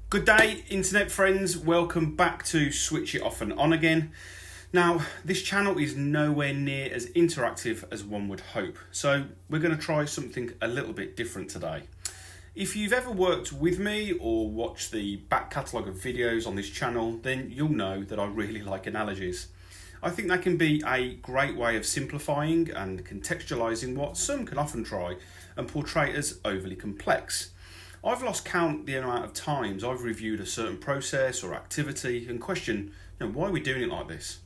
Good day, internet friends. Welcome back to Switch It Off and On again. Now, this channel is nowhere near as interactive as one would hope, so we're going to try something a little bit different today. If you've ever worked with me or watched the back catalogue of videos on this channel, then you'll know that I really like analogies. I think they can be a great way of simplifying and contextualising what some can often try and portray as overly complex. I've lost count the amount of times I've reviewed a certain process or activity and questioned, why are we doing it like this?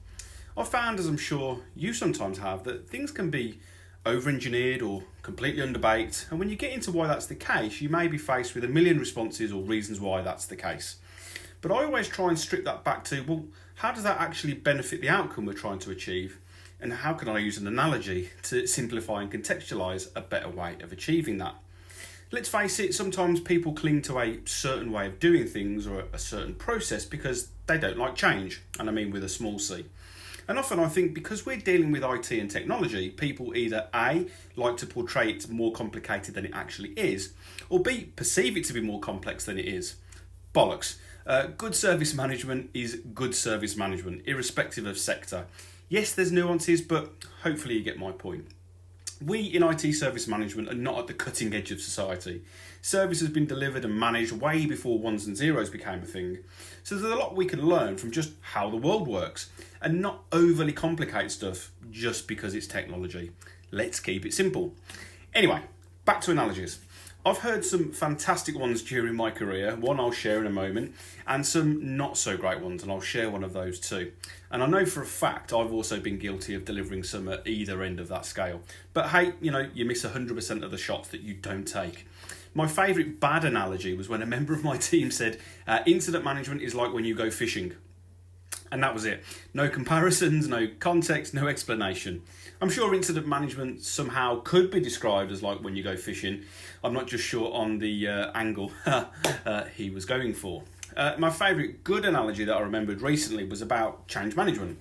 I've found, as I'm sure you sometimes have, that things can be over-engineered or completely underbaked, and when you get into why that's the case, you may be faced with a million responses or reasons why that's the case. But I always try and strip that back to, well, how does that actually benefit the outcome we're trying to achieve? And how can I use an analogy to simplify and contextualise a better way of achieving that? Let's face it, sometimes people cling to a certain way of doing things or a certain process because they don't like change, and I mean with a small c. And often I think because we're dealing with IT and technology, people either A, like to portray it more complicated than it actually is, or B, perceive it to be more complex than it is. Bollocks. Good service management is good service management, irrespective of sector. Yes, there's nuances, but hopefully you get my point. We in IT service management are not at the cutting edge of society. Service has been delivered and managed way before ones and zeros became a thing. So there's a lot we can learn from just how the world works and not overly complicate stuff just because it's technology. Let's keep it simple. Anyway, back to analogies. I've heard some fantastic ones during my career, one I'll share in a moment, and some not so great ones, and I'll share one of those too. And I know for a fact I've also been guilty of delivering some at either end of that scale. But hey, you miss 100% of the shots that you don't take. My favourite bad analogy was when a member of my team said, incident management is like when you go fishing. And that was it. No comparisons, no context, no explanation. I'm sure incident management somehow could be described as like when you go fishing. I'm not just sure on the angle he was going for. My favourite good analogy that I remembered recently was about change management.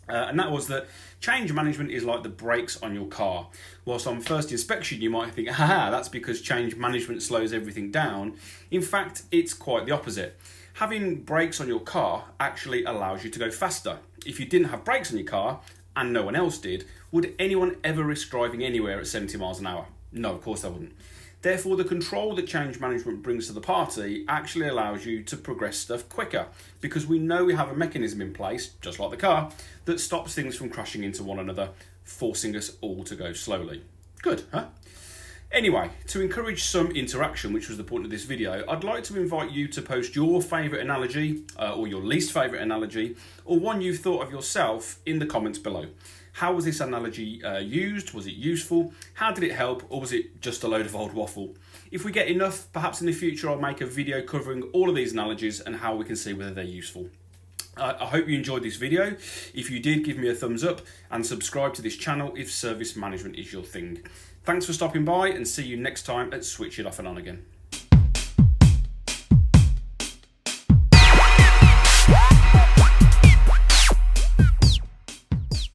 And that was that change management is like the brakes on your car. Whilst on first inspection you might think, that's because change management slows everything down. In fact, it's quite the opposite. Having brakes on your car actually allows you to go faster. If you didn't have brakes on your car, and no one else did, would anyone ever risk driving anywhere at 70 miles an hour? No, of course they wouldn't. Therefore, the control that change management brings to the party actually allows you to progress stuff quicker, because we know we have a mechanism in place, just like the car, that stops things from crashing into one another, forcing us all to go slowly. Good, huh? Anyway, to encourage some interaction, which was the point of this video, I'd like to invite you to post your favourite analogy, or your least favourite analogy, or one you've thought of yourself in the comments below. How was this analogy used? Was it useful? How did it help? Or was it just a load of old waffle? If we get enough, perhaps in the future I'll make a video covering all of these analogies and how we can see whether they're useful. I hope you enjoyed this video. If you did, give me a thumbs up and subscribe to this channel if service management is your thing. Thanks for stopping by and see you next time at Switch It Off and On again.